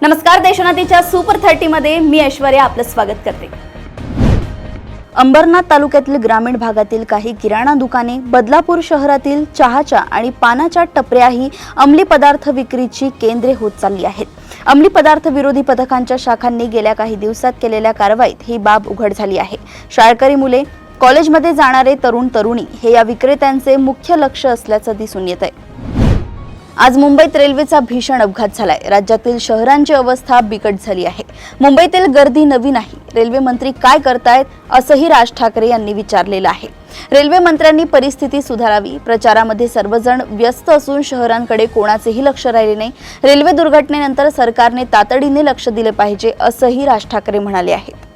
नमस्कार, देशनातीच्या सुपर 30 मध्ये मी ऐश्वर्या आपलं स्वागत करते। अंबरनाथ तालुक्यातील ग्रामीण भागातील काही किराणा दुकाने, बदलापूर शहरातील चहाच्या आणि पानाच्या टपऱ्याही अंमली पदार्थ विक्रीची केंद्रे होत चालली आहेत। अंमली पदार्थ विरोधी पथकांच्या शाखांनी गेल्या काही दिवसात केलेल्या कारवाईत ही बाब उघड झाली आहे। शाळकरी मुले, कॉलेजमध्ये जाणारे तरुण तरुणी हे या विक्रेत्यांचे मुख्य लक्ष असल्याचं दिसून येत आहे। आज मुंबईत रेल्वेचा भीषण अपघात झालाय। राज्यातील शहरांची अवस्था बिकट झाली आहे। मुंबईतील गर्दी नवी नाही, रेल्वे मंत्री काय करतायत असंही राज ठाकरे यांनी विचारलेलं आहे। रेल्वे मंत्र्यांनी परिस्थिती सुधारावी, प्रचारामध्ये सर्वजण व्यस्त असून शहरांकडे कोणाचेही लक्ष राहिले नाही। रेल्वे दुर्घटनेनंतर सरकारने तातडीने लक्ष दिले पाहिजे असंही राज ठाकरे म्हणाले आहेत।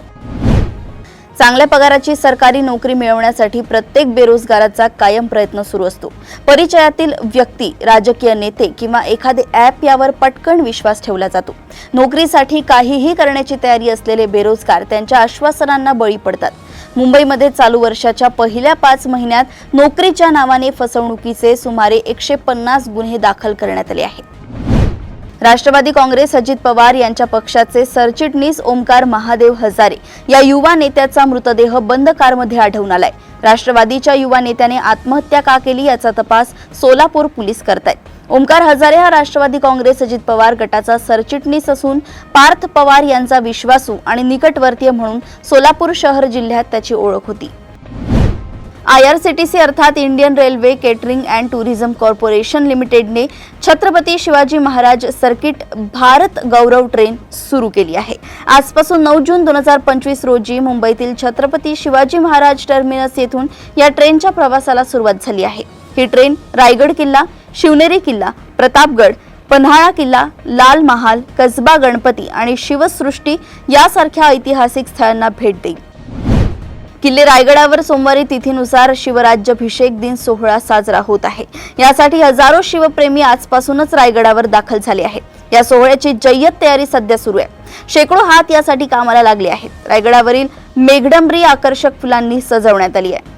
चांगल्या पगाराची सरकारी नोकरी मिळवण्यासाठी प्रत्येक बेरोजगाराचा कायम प्रयत्न सुरू असतो। परिचयातील व्यक्ती, राजकीय नेते किंवा एखादे ॲप यावर पटकन विश्वास ठेवला जातो। नोकरीसाठी काहीही करण्याची तयारी असलेले बेरोजगार त्यांच्या आश्वासनांना बळी पडतात। मुंबईमध्ये चालू वर्षाच्या पहिल्या 5 महिन्यात नोकरीच्या नावाने फसवणुकीचे सुमारे 150 गुन्हे दाखल करण्यात आले आहेत। राष्ट्रवादी काँग्रेस अजित पवार यांच्या पक्षाचे सरचिटणीस ओमकार महादेव हजारे या युवा नेत्याचा मृतदेह बंद कारमध्ये आढळून आलाय। राष्ट्रवादीच्या युवा नेत्याने आत्महत्या का केली याचा तपास सोलापूर पोलीस करतायत। ओमकार हजारे हा राष्ट्रवादी काँग्रेस अजित पवार गटाचा सरचिटणीस असून पार्थ पवार यांचा विश्वासू आणि निकटवर्तीय म्हणून सोलापूर शहर जिल्ह्यात त्याची ओळख होती। IRCTC अर्थात Indian railway catering and tourism corporation लिमिटेडने छत्रपती शिवाजी महाराज सर्किट भारत गौरव ट्रेन सुरू केली आहे। आजपासून 9 जून 2025 रोजी मुंबईतील छत्रपती शिवाजी महाराज टर्मिनस येथून या ट्रेनच्या प्रवासाला सुरुवात झाली आहे। ही ट्रेन रायगड किल्ला, शिवनेरी किल्ला, प्रतापगड, पन्हाळा किल्ला, लाल महाल, कसबा गणपती आणि शिवसृष्टी यासारख्या ऐतिहासिक स्थळांना भेट देईल। किल्ले रायगडावर सोमवारी तिथीनुसार शिवराज्याभिषेक दिन सोहळा साजरा होत आहे। यासाठी हजारो शिवप्रेमी आजपासूनच रायगडावर दाखल झाले आहेत। या सोहळ्याची जय्यत तयारी सध्या सुरू आहे। शेकडो हात यासाठी कामाला लागले आहेत। रायगडावरील मेघडंबरी आकर्षक फुलांनी सजवण्यात आली आहे।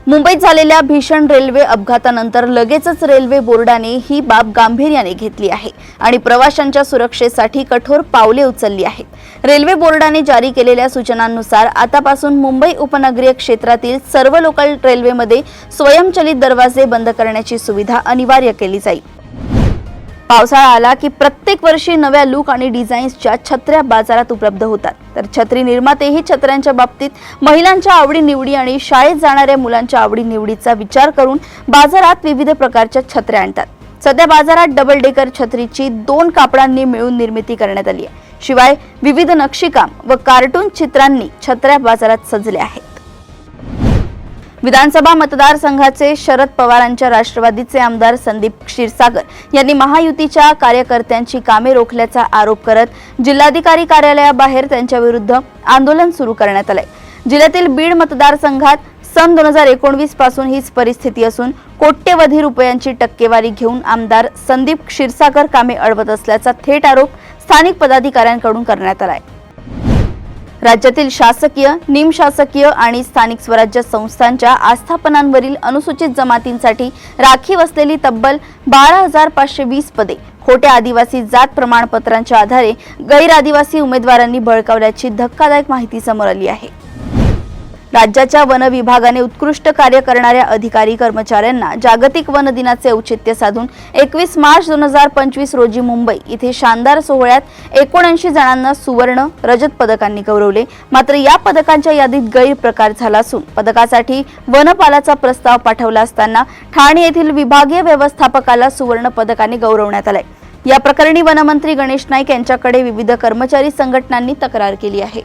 मुंबईत झालेल्या भीषण रेल्वे अपघातानंतर लगेचच रेल्वे बोर्डाने ही बाब गांभीर्याने घेतली आहे आणि प्रवाशांच्या सुरक्षेसाठी कठोर पावले उचलली आहेत। रेल्वे बोर्डाने जारी केलेल्या सूचनांनुसार आतापासून मुंबई उपनगरीय क्षेत्रातील सर्व लोकल रेल्वेमध्ये स्वयंचलित दरवाजे बंद करण्याची सुविधा अनिवार्य केली जाईल। पावसाळा आला की प्रत्येक वर्षी नव्या लुक आणि डिझाईन्सच्या छत्र्या बाजारात उपलब्ध होतात, तर छत्री निर्मातेही छत्र्यांच्या बाबतीत महिलांच्या आवडीनिवडी आणि शाळेत जाणाऱ्या मुलांच्या आवडीनिवडीचा विचार करून बाजारात विविध प्रकारच्या छत्र्या आणतात। सध्या बाजारात डबल डेकर छत्रीची 2 कापडांनी मिळून निर्मिती करण्यात आली आहे। शिवाय विविध नक्षीकाम व कार्टून चित्रांनी छत्र्या बाजारात सजल्या आहेत। विधानसभा मतदारसंघाचे शरद पवारांच्या राष्ट्रवादीचे आमदार संदीप क्षीरसागर यांनी महायुतीच्या कार्यकर्त्यांची कामे रोखल्याचा आरोप करत जिल्हाधिकारी कार्यालयाबाहेर त्यांच्या विरुद्ध आंदोलन सुरू करण्यात आले। जिल्ह्यातील बीड मतदारसंघात सन 2019 पासून हीच परिस्थिती असून कोट्यवधी रुपयांची टक्केवारी घेऊन आमदार संदीप क्षीरसागर कामे अडवत असल्याचा थेट आरोप स्थानिक पदाधिकाऱ्यांकडून करण्यात आलाय। राज्यातील शासकीय, निमशासकीय आणि स्थानिक स्वराज्य संस्थांच्या आस्थापनांवरील अनुसूचित जमातींसाठी राखीव असलेली तब्बल 12,520 पदे खोट्या आदिवासी जात प्रमाणपत्रांच्या आधारे गैर आदिवासी उमेदवारांनी बळकावल्याची धक्कादायक माहिती समोर आली आहे। राज्याच्या वन विभागाने उत्कृष्ट कार्य करणाऱ्या अधिकारी कर्मचाऱ्यांना जागतिक वन दिनाचे औचित्य साधून 21 मार्च 2025 रोजी मुंबई इथे शानदार सोहळ्यात 79 जणांना सुवर्ण, रजत पदकांनी गौरवले। मात्र या पदकांच्या यादीत गैरप्रकार झाला असून पदकासाठी वनपालाचा प्रस्ताव पाठवला असताना ठाणे येथील विभागीय व्यवस्थापकाला सुवर्ण पदकाने गौरवण्यात आले। या प्रकरणी वनमंत्री गणेश नाईक यांच्याकडे विविध कर्मचारी संघटनांनी तक्रार केली आहे।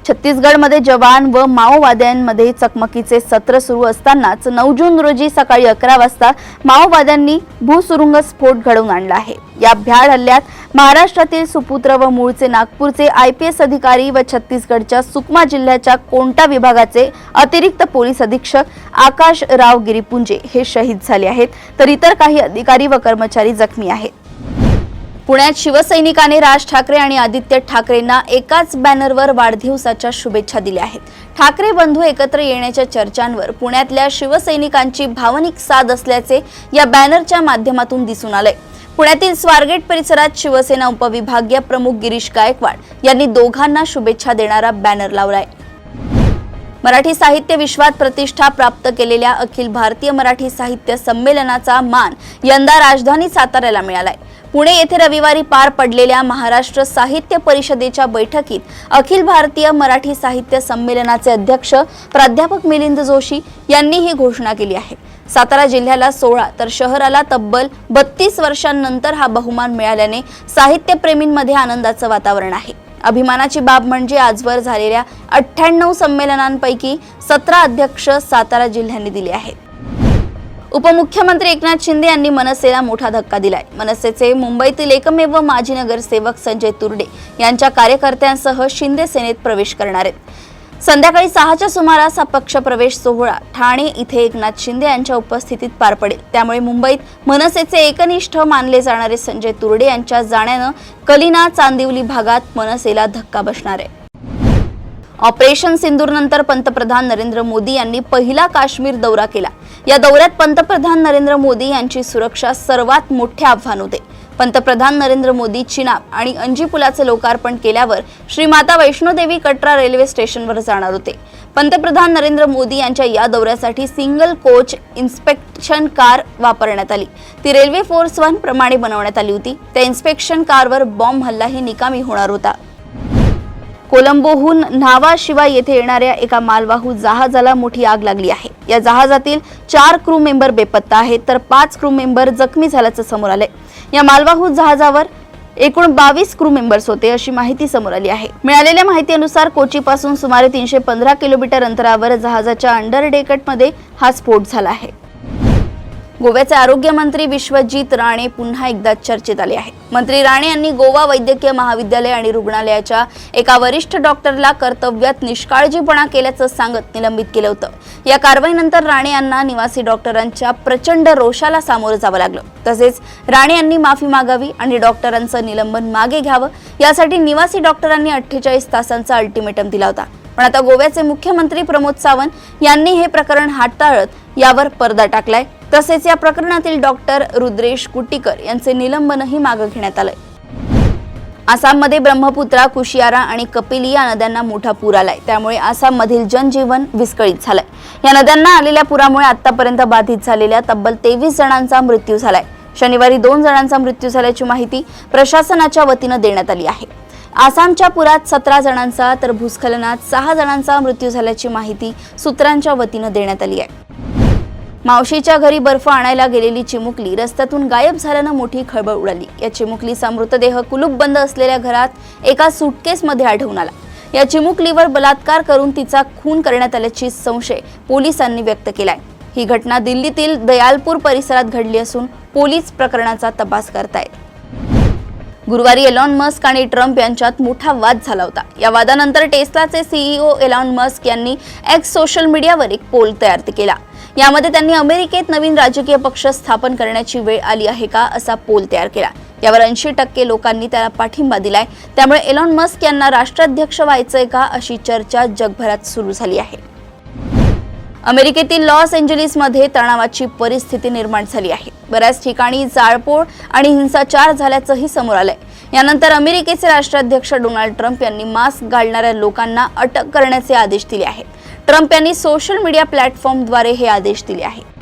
छत्तीसगडमध्ये जवान व माओवाद्यांमध्ये चकमकीचे सत्र सुरू असतानाच 9 जून रोजी सकाळी 11 वाजता माओवाद्यांनी भूसुरुंग स्फोट घडवून आणला आहे। या भ्याड हल्ल्यात महाराष्ट्रातील सुपुत्र व मूळचे नागपूरचे IPS अधिकारी व छत्तीसगडच्या सुकमा जिल्ह्याच्या कोंटा विभागाचे अतिरिक्त पोलीस अधीक्षक आकाश राव गिरीपुंजे हे शहीद झाले आहेत, तर इतर काही अधिकारी व कर्मचारी जखमी आहेत। पुण्यात शिवसैनिकाने राज ठाकरे आणि आदित्य ठाकरेंना एकाच बॅनरवर वाढदिवसाच्या शुभेच्छा दिल्या आहेत। ठाकरे बंधू एकत्र येण्याच्या चर्चांवर पुण्यातल्या शिवसैनिकांची भावनिक साथ असल्याचे या बॅनरच्या माध्यमातून दिसून आले। पुण्यातील स्वारगेट परिसरात शिवसेना उपविभागीय प्रमुख गिरीश गायकवाड यांनी दोघांना शुभेच्छा देणारा बॅनर लावलाय। मराठी साहित्य विश्वात प्रतिष्ठा प्राप्त केलेल्या अखिल भारतीय मराठी साहित्य संमेलनाचा मान यंदा राजधानी साताऱ्याला मिळालाय। पुणे येथे रविवारी पार पडलेल्या महाराष्ट्र साहित्य परिषदेच्या बैठकीत अखिल भारतीय मराठी साहित्य संमेलनाचे अध्यक्ष प्राध्यापक मिलिंद जोशी यांनी ही घोषणा केली आहे। सातारा जिल्ह्याला 16 तर शहराला तब्बल 32 वर्षांनंतर हा बहुमान मिळाल्याने साहित्यप्रेमींमध्ये आनंदाचं वातावरण आहे। अभिमानाची बाब म्हणजे आजवर झालेल्या 98 संमेलनांपैकी 17 अध्यक्ष सातारा जिल्ह्याने दिले आहेत। उपमुख्यमंत्री एकनाथ शिंदे यांनी मनसेला मोठा धक्का दिलाय। मनसेचे मुंबईतील एकमेव माजी नगरसेवक संजय तुर्डे यांच्या कार्यकर्त्यांसह शिंदे सेनेत प्रवेश करणार आहेत। संध्याकाळी 6च्या सुमारास हा पक्ष प्रवेश सोहळा ठाणे इथे एकनाथ शिंदे यांच्या उपस्थितीत पार पडेल। त्यामुळे मुंबईत मनसेचे एकनिष्ठ मानले जाणारे संजय तुर्डे यांच्या जाण्यानं कलिना चांदिवली भागात मनसेला धक्का बसणार आहे। ऑपरेशन सिंदूर नंतर पंतप्रधान नरेंद्र मोदी यांनी पहिला काश्मीर दौरा केला। या दौऱ्यात पंतप्रधान नरेंद्र मोदी यांची सुरक्षा सर्वात मोठे आव्हान होते। पंतप्रधान नरेंद्र मोदी चिनाब आणि अंजी पुलाचे लोकार्पण केल्यावर श्री माता वैष्णोदेवी कटरा रेल्वे स्टेशनवर जाणार होते। पंतप्रधान नरेंद्र मोदी यांच्या या दौऱ्यासाठी सिंगल कोच इन्स्पेक्शन कार वापरण्यात आली। ती रेल्वे फोर्स 1 प्रमाणे बनवण्यात आली होती। त्या इन्स्पेक्शन कारवर बॉम्ब हल्लाही निकामी होणार होता। कोलंबोहून न्हावा शिवा येथे येणाऱ्या एका मालवाहू जहाजाला मोठी आग लागली आहे। या जहाजातील 4 क्रू मेंबर बेपत्ता आहेत तर 5 क्रू मेंबर जखमी झाल्याचं समोर आलंय। या मालवाहू जहाजावर एकूण 22 क्रू मेंबर्स होते अशी माहिती समोर आली आहे। मिळालेल्या माहितीनुसार कोचीपासून सुमारे 315 किलोमीटर अंतरावर जहाजाच्या अंडर डेकमध्ये हा स्फोट झाला आहे। गोव्याचे आरोग्य मंत्री विश्वजीत राणे पुन्हा एकदा चर्चेत आले आहेत। मंत्री राणे यांनी गोवा वैद्यकीय महाविद्यालय आणि रुग्णालयाच्या एका वरिष्ठ डॉक्टरला कर्तव्यात निष्काळजीपणा केल्याचं सांगत निलंबित केलं होतं। या कारवाईनंतर राणे यांना निवासी डॉक्टरांच्या प्रचंड रोषाला सामोरं जावं लागलं। तसेच राणे यांनी माफी मागावी आणि डॉक्टरांचं निलंबन मागे घ्यावं यासाठी निवासी डॉक्टरांनी 48 तासांचा अल्टिमेटम दिला होता। पण आता गोव्याचे मुख्यमंत्री प्रमोद सावंत यांनी हे प्रकरण हाताळत यावर पडदा टाकलाय। तसेच या प्रकरणातील डॉक्टर रुद्रेश कुटीकर यांचे निलंबनही मागे घेण्यात आलंय। आसाममध्ये ब्रह्मपुत्रा, कुशियारा आणि कपिली या नद्यांना मोठा पूर आलाय। त्यामुळे आसाममधील जनजीवन विस्कळीत झालंय। या नद्यांना आलेल्या पुरामुळे आतापर्यंत बाधित झालेल्या तब्बल 23 जणांचा मृत्यू झालाय। शनिवारी 2 जणांचा मृत्यू झाल्याची माहिती प्रशासनाच्या वतीनं देण्यात आली आहे। आसामच्या पुरात 17 जणांचा तर भूस्खलनात 6 जणांचा मृत्यू झाल्याची माहिती सूत्रांच्या वतीनं देण्यात आली आहे। मावशीच्या घरी बर्फ आणायला गेलेली चिमुकली रस्त्यातून गायब झाल्यानं मोठी खळबळ उडाली। या चिमुकलीचा मृतदेह कुलूप बंद असलेल्या घरात एका सूटकेसमध्ये आढळून आला। या चिमुकलीवर बलात्कार करून तिचा खून करण्यात आल्याची संशय पोलिसांनी व्यक्त केलाय। ही घटना दिल्लीतील दयालपूर परिसरात घडली असून पोलीस प्रकरणाचा तपास करतायत। गुरुवारी एलॉन मस्क आणि ट्रम्प यांच्यात मोठा वाद झाला होता। या वादानंतर टेस्लाचे सीईओ एलॉन मस्क यांनी एक्स सोशल मीडियावर एक पोल तयार केला। यामध्ये त्यांनी अमेरिकेत नवीन राजकीय पक्ष स्थापन करण्याची वेळ आली आहे का असा पोल तयार केला। यावर 80% लोकांनी त्याला पाठिंबा दिलाय। त्यामुळे एलॉन मस्क यांना राष्ट्राध्यक्ष व्हायचंय का अशी चर्चा जगभरात सुरू झाली आहे। अमेरिकेतील लॉस एंजेलिसमध्ये तणावाची परिस्थिती निर्माण झाली आहे। बऱ्याच ठिकाणी जाळपोळ आणि हिंसाचार झाल्याचंही समोर आलंय। यानंतर अमेरिकेचे राष्ट्राध्यक्ष डोनाल्ड ट्रम्प यांनी मास्क घालणाऱ्या लोकांना अटक करण्याचे आदेश दिले आहेत। ट्रम्प यांनी सोशल मीडिया प्लॅटफॉर्मद्वारे हे आदेश दिले आहेत।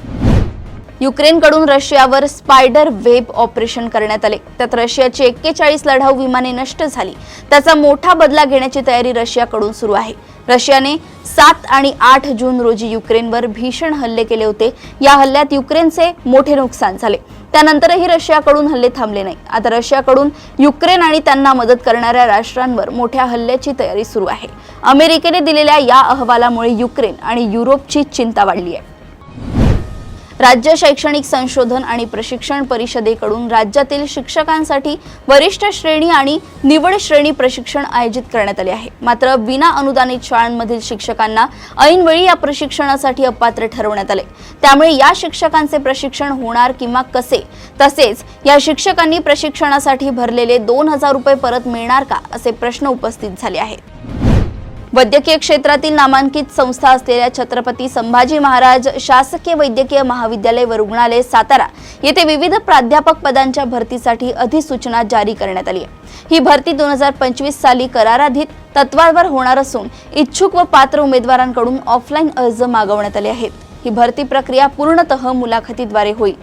युक्रेनकडून रशियावर स्पायडर वेब ऑपरेशन करण्यात आले। त्यात रशियाची 41 लढाऊ विमाने नष्ट झाली। त्याचा मोठा बदला घेण्याची तयारी रशियाकडून सुरू आहे। रशियाने 7 आणि 8 जून रोजी युक्रेनवर भीषण हल्ले केले होते। या हल्ल्यात युक्रेनचे मोठे नुकसान झाले। त्यानंतरही रशियाकडून हल्ले थांबले नाही। आता रशियाकडून युक्रेन आणि त्यांना मदत करणाऱ्या राष्ट्रांवर मोठ्या हल्ल्याची तयारी सुरू आहे। अमेरिकेने दिलेल्या या अहवालामुळे युक्रेन आणि युरोपची चिंता वाढली आहे। राज्य शैक्षणिक संशोधन आणि प्रशिक्षण परिषदेकडून राज्यातील शिक्षकांसाठी वरिष्ठ श्रेणी आणि निवड श्रेणी प्रशिक्षण आयोजित करण्यात आले आहे। मात्र विना अनुदानित शाळांमधील शिक्षकांना ऐनवेळी या प्रशिक्षणासाठी अपात्र ठरवण्यात आले। त्यामुळे या शिक्षकांचे प्रशिक्षण होणार किंवा कसे, तसेच या शिक्षकांनी प्रशिक्षणासाठी भरलेले 2000 रुपये परत मिळणार का असे प्रश्न उपस्थित झाले आहेत। वैद्यकीय क्षेत्रातील नामांकित संस्था असलेल्या छत्रपती संभाजी महाराज शासकीय वैद्यकीय महाविद्यालय व रुग्णालय सातारा येथे विविध प्राध्यापक पदांच्या भरतीसाठी अधिसूचना जारी करण्यात आली आहे। ही भरती 2025 साली कराराधीत तत्वावर होणार असून इच्छुक व पात्र उमेदवारांकडून ऑफलाईन अर्ज मागवण्यात आले आहेत। ही भरती प्रक्रिया पूर्णतः मुलाखतीद्वारे होईल।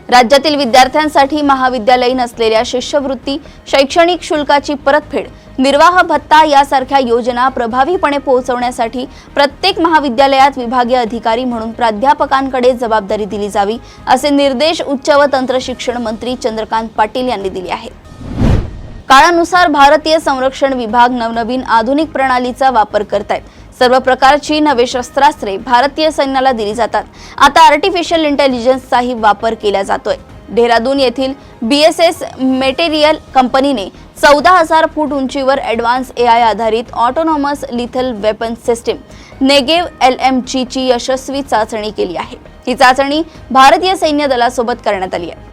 राज्यातील विद्यार्थ्यांसाठी महाविद्यालयीन असलेल्या शिष्यवृत्ती, शैक्षणिक शुल्काची परतफेड, निर्वाह भत्ता यासारख्या योजना प्रभावीपणे पोहोचवण्यासाठी प्रत्येक महाविद्यालयात विभागीय अधिकारी म्हणून प्राध्यापकांकडे जबाबदारी दिली जावी असे निर्देश उच्च व तंत्र शिक्षण मंत्री चंद्रकांत पाटील यांनी दिले आहेत। काळानुसार भारतीय संरक्षण विभाग नवनवीन आधुनिक प्रणालीचा वापर करतायत। सर्व प्रकारची नवे शस्त्रास्त्रे भारतीय सैन्याला दिली जातात। आता आर्टिफिशियल इंटेलिजन्सचाही वापर केला जातोय। डेहराडून येथील BSS मटेरियल कंपनीने 14,000 फूट उंचीवर ॲडव्हान्स AI आधारित autonomous lethal weapon system Negev LMG ची यशस्वी चाचणी केली आहे। ही चाचणी भारतीय सैन्य दलासोबत करण्यात आली आहे।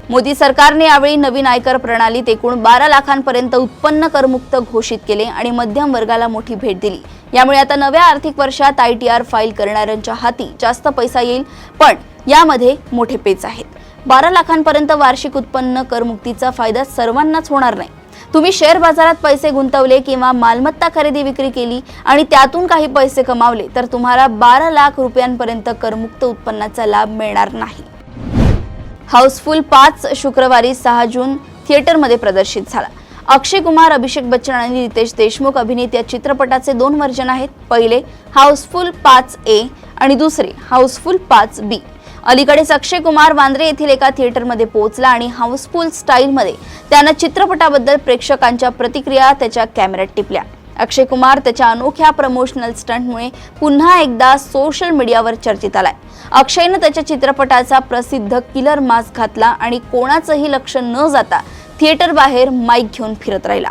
मोदी सरकारने यावेळी नवीन आयकर प्रणालीत एकूण 12 लाखांपर्यंत उत्पन्न करमुक्त घोषित केले आणि मध्यम वर्गाला मोठी भेट दिली। यामुळे आता नव्या आर्थिक वर्षात ITR फाईल करणाऱ्यांच्या हाती जास्त पैसा येईल, पण यामध्ये मोठे पेच आहेत। 12 लाखांपर्यंत वार्षिक उत्पन्न करमुक्तीचा फायदा सर्वांनाच होणार नाही। तुम्ही शेअर बाजारात पैसे गुंतवले किंवा मालमत्ता खरेदी विक्री केली आणि त्यातून काही पैसे कमावले तर तुम्हाला 12 लाख रुपयांपर्यंत करमुक्त उत्पन्नाचा लाभ मिळणार नाही। हाऊसफुल 5 शुक्रवारी 6 जून थिएटरमध्ये प्रदर्शित झाला। अक्षय कुमार, अभिषेक बच्चन आणि रितेश देशमुख अभिनीत या चित्रपटाचे 2 व्हर्जन आहेत। पहिले हाऊसफुल 5A आणि दुसरे हाऊसफुल 5B। अलीकडेच अक्षय कुमार वांद्रे येथील एका थिएटरमध्ये पोहोचला आणि हाऊसफुल स्टाईलमध्ये त्यानं चित्रपटाबद्दल प्रेक्षकांच्या प्रतिक्रिया त्याच्या कॅमेऱ्यात टिपल्या। अक्षय कुमार त्याच्या अनोख्या प्रमोशनल स्टंटमुळे पुन्हा एकदा सोशल मीडियावर चर्चेत आलाय। अक्षयनं त्याच्या चित्रपटाचा प्रसिद्ध किलर मास्क घातला आणि कोणाचंही लक्ष न जाता थिएटर बाहेर माईक घेऊन फिरत राहिला।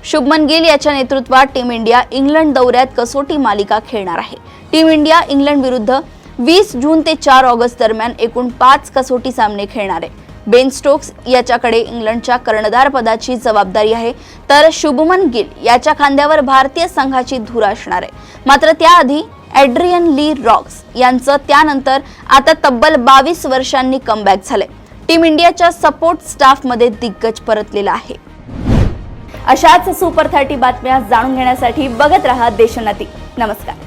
शुभमन गिल याच्या नेतृत्वात टीम इंडिया इंग्लंड दौऱ्यात कसोटी मालिका खेळणार आहे। टीम इंडिया इंग्लंड विरुद्ध 20 जून ते 4 ऑगस्ट दरम्यान एकूण 5 कसोटी सामने खेळणार आहे। बेन स्टोक्स याच्याकडे इंग्लंडच्या कर्णधार पदाची जबाबदारी आहे, तर शुभमन गिल याच्या खांद्यावर भारतीय संघाची धूर असणार आहे। मात्र त्याआधी एड्रियन ली रॉक्स यांचं त्यानंतर आता तब्बल 22 वर्षांनी कमबॅक झालंय। टीम इंडियाच्या सपोर्ट स्टाफमध्ये दिग्गज परतलेला आहे। अशाच सुपर 30 बातम्या जाणून घेण्यासाठी बघत रहा देशोन्नती। नमस्कार।